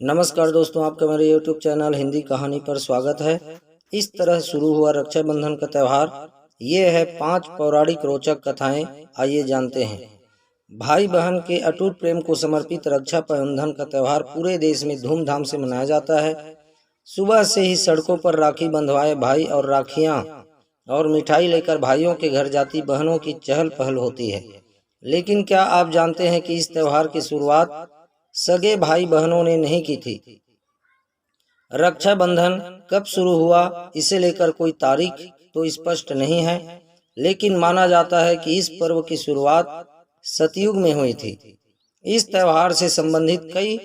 नमस्कार दोस्तों, आपका मेरे YouTube चैनल हिंदी कहानी पर स्वागत है। इस तरह शुरू हुआ रक्षाबंधन का त्यौहार। ये है 5 पौराणिक रोचक कथाएं। आइए जानते हैं। भाई बहन के अटूट प्रेम को समर्पित रक्षा बंधन का त्यौहार पूरे देश में धूमधाम से मनाया जाता है। सुबह से ही सड़कों पर राखी बंधवाए भाई और राखियां और मिठाई लेकर भाइयों के घर जाती बहनों की चहल पहल होती है। लेकिन क्या आप जानते हैं कि इस त्यौहार की शुरुआत सगे भाई बहनों ने नहीं की थी। रक्षाबंधन कब शुरू हुआ, इसे लेकर कोई तारीख तो स्पष्ट नहीं है, लेकिन माना जाता है कि इस पर्व की शुरुआत सतयुग में हुई थी। इस त्यौहार से संबंधित कई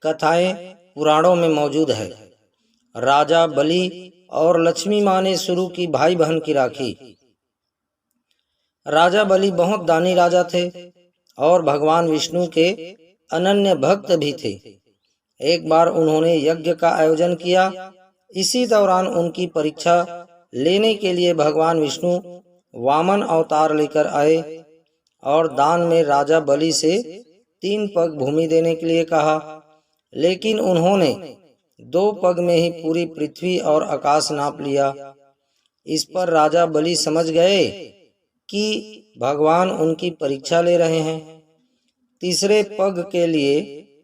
कथाएं पुराणों में मौजूद है। राजा बलि और लक्ष्मी माँ ने शुरू की भाई बहन की राखी। राजा बलि बहुत दानी राजा थे और भगवान विष्णु के अनन्य भक्त भी थे। एक बार उन्होंने यज्ञ का आयोजन किया। इसी दौरान उनकी परीक्षा लेने के लिए भगवान विष्णु वामन अवतार लेकर आए और दान में राजा बलि से 3 पग भूमि देने के लिए कहा। लेकिन उन्होंने 2 पग में ही पूरी पृथ्वी और आकाश नाप लिया। इस पर राजा बलि समझ गए कि भगवान उनकी परीक्षा ले रहे हैं। तीसरे पग के लिए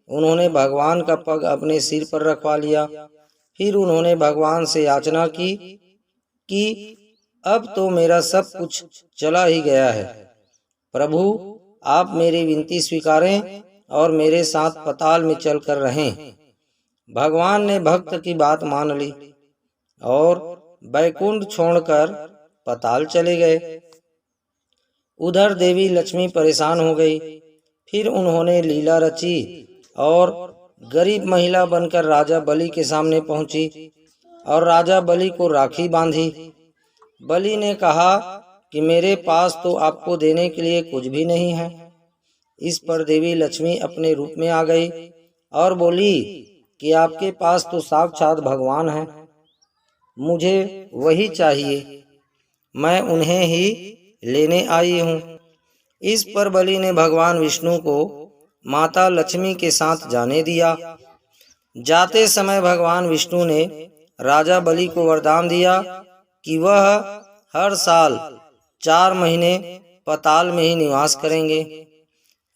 उन्होंने भगवान का पग अपने सिर पर रखवा लिया। फिर उन्होंने भगवान से याचना की कि अब तो मेरा सब कुछ चला ही गया है, प्रभु आप मेरी विनती स्वीकारें और मेरे साथ पाताल में चलकर रहें। भगवान ने भक्त की बात मान ली और बैकुंठ छोड़कर पाताल चले गए। उधर देवी लक्ष्मी परेशान हो गई। फिर उन्होंने लीला रची और गरीब महिला बनकर राजा बलि के सामने पहुंची और राजा बलि को राखी बांधी। बलि ने कहा कि मेरे पास तो आपको देने के लिए कुछ भी नहीं है। इस पर देवी लक्ष्मी अपने रूप में आ गई और बोली कि आपके पास तो साक्षात भगवान है, मुझे वही चाहिए, मैं उन्हें ही लेने आई हूँ। इस पर बलि ने भगवान विष्णु को माता लक्ष्मी के साथ जाने दिया। जाते समय भगवान विष्णु ने राजा बलि को वरदान दिया कि वह हर साल 4 महीने पाताल में ही निवास करेंगे।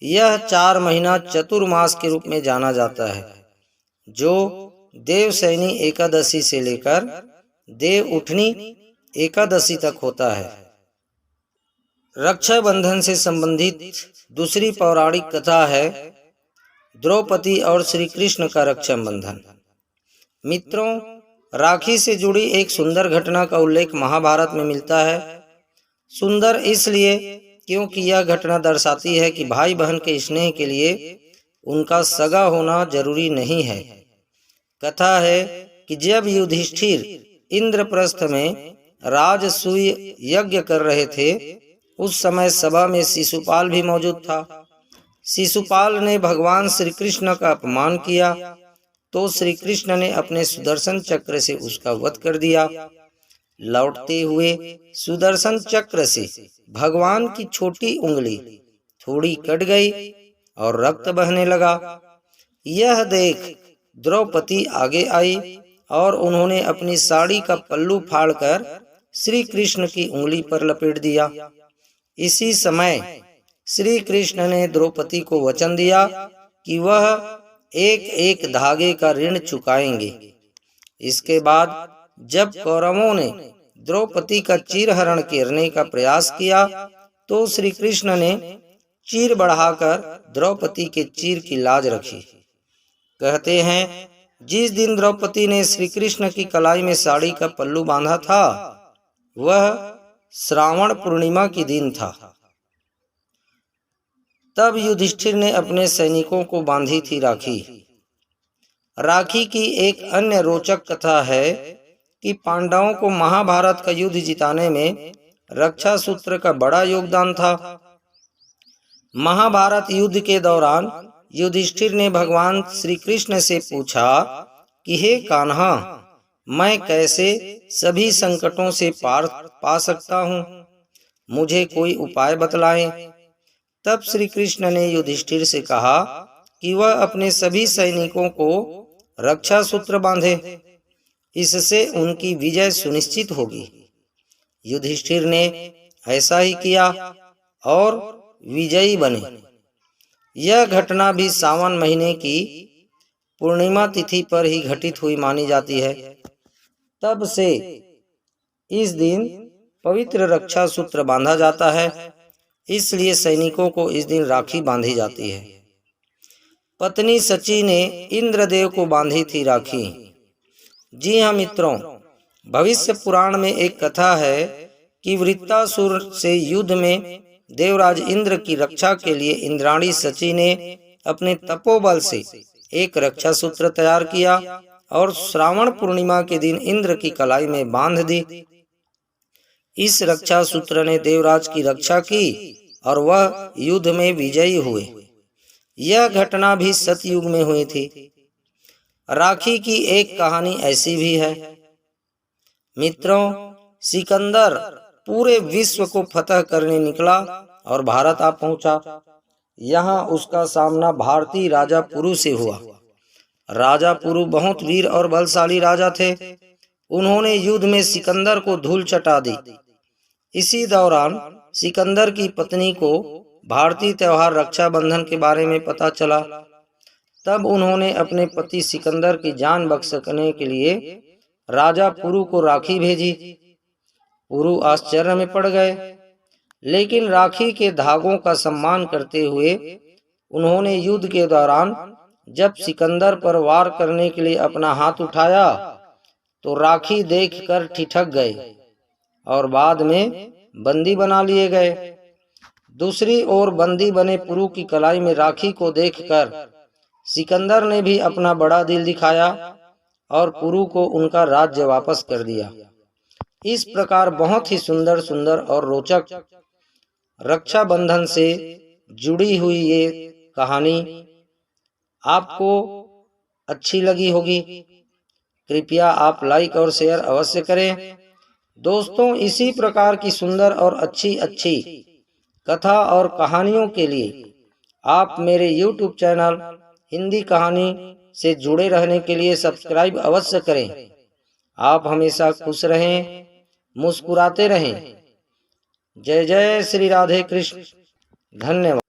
यह 4 महीना चतुर्मास के रूप में जाना जाता है, जो देवशयनी एकादशी से लेकर देव उठनी एकादशी तक होता है। रक्षाबंधन से संबंधित दूसरी पौराणिक कथा है द्रौपदी और श्री कृष्ण का रक्षाबंधन। मित्रों, राखी से जुड़ी एक सुंदर घटना का उल्लेख महाभारत में मिलता है। सुंदर इसलिए क्योंकि यह घटना दर्शाती है कि भाई बहन के स्नेह के लिए उनका सगा होना जरूरी नहीं है। कथा है कि जब युधिष्ठिर इंद्रप्रस्थ में राजसूय यज्ञ कर रहे थे, उस समय सभा में शिशुपाल भी मौजूद था। शिशुपाल ने भगवान श्री कृष्ण का अपमान किया तो श्री कृष्ण ने अपने सुदर्शन चक्र से उसका वध कर दिया। लौटते हुए सुदर्शन चक्र से भगवान की छोटी उंगली थोड़ी कट गई और रक्त बहने लगा। यह देख द्रौपदी आगे आई और उन्होंने अपनी साड़ी का पल्लू फाड़कर श्री कृष्ण की उंगली पर लपेट दिया। इसी समय श्री कृष्ण ने द्रौपदी को वचन दिया कि वह एक एक धागे का ऋण चुकाएंगे। इसके बाद जब कौरवों ने द्रौपदी का चीरहरण करने का प्रयास किया तो श्री कृष्ण ने चीर बढ़ाकर द्रौपदी के चीर की लाज रखी। कहते हैं जिस दिन द्रौपदी ने श्री कृष्ण की कलाई में साड़ी का पल्लू बांधा था, वह श्रावण पूर्णिमा की दिन था। तब युधिष्ठिर ने अपने सैनिकों को बांधी थी राखी। राखी की एक अन्य रोचक कथा है कि पांडवों को महाभारत का युद्ध जिताने में रक्षा सूत्र का बड़ा योगदान था। महाभारत युद्ध के दौरान युधिष्ठिर ने भगवान श्री कृष्ण से पूछा कि हे कान्हा, मैं कैसे सभी संकटों से पार पा सकता हूँ, मुझे कोई उपाय बतलाएं। तब श्री कृष्ण ने युधिष्ठिर से कहा कि वह अपने सभी सैनिकों को रक्षा सूत्र बांधे, इससे उनकी विजय सुनिश्चित होगी। युधिष्ठिर ने ऐसा ही किया और विजयी बने। यह घटना भी सावन महीने की पूर्णिमा तिथि पर ही घटित हुई मानी जाती है। तब से इस दिन पवित्र रक्षा सूत्र बांधा जाता है, इसलिए सैनिकों को इस दिन राखी बांधी जाती है। पत्नी सची ने इंद्रदेव को बांधी थी राखी। जी हाँ मित्रों, भविष्य पुराण में एक कथा है कि वृत्तासुर से युद्ध में देवराज इंद्र की रक्षा के लिए इंद्राणी सची ने अपने तपोबल से एक रक्षा सूत्र तैयार किया और श्रावण पूर्णिमा के दिन इंद्र की कलाई में बांध दी। इस रक्षा सूत्र ने देवराज की रक्षा की और वह युद्ध में विजयी हुए। यह घटना भी सतयुग में हुई थी। राखी की एक कहानी ऐसी भी है। मित्रों, सिकंदर पूरे विश्व को फतह करने निकला और भारत आ पहुंचा। यहाँ उसका सामना भारतीय राजा पुरु से हुआ। राजा पुरु बहुत वीर और बलशाली राजा थे। उन्होंने युद्ध में सिकंदर को धूल चटा दी। इसी दौरान सिकंदर की पत्नी को भारतीय त्योहार रक्षाबंधन के बारे में पता चला। तब उन्होंने अपने पति सिकंदर की जान बख्शने के लिए राजा पुरु को राखी भेजी। पुरु आश्चर्य में पड़ गए, लेकिन राखी के धागों का सम्मान करते हुए उन्होंने युद्ध के दौरान जब सिकंदर पर वार करने के लिए अपना हाथ उठाया तो राखी देखकर ठिठक गए और बाद में बंदी बना लिए गए। दूसरी ओर बंदी बने पुरु की कलाई में राखी को देखकर सिकंदर ने भी अपना बड़ा दिल दिखाया और पुरु को उनका राज्य वापस कर दिया। इस प्रकार बहुत ही सुंदर सुंदर और रोचक रक्षाबंधन से जुड़ी हुई ये कहानी आपको अच्छी लगी होगी। कृपया आप लाइक और शेयर अवश्य करें। दोस्तों, इसी प्रकार की सुंदर और अच्छी कथा और कहानियों के लिए आप मेरे YouTube चैनल हिंदी कहानी से जुड़े रहने के लिए सब्सक्राइब अवश्य करें। आप हमेशा खुश रहें, मुस्कुराते रहें। जय जय श्री राधे कृष्ण। धन्यवाद।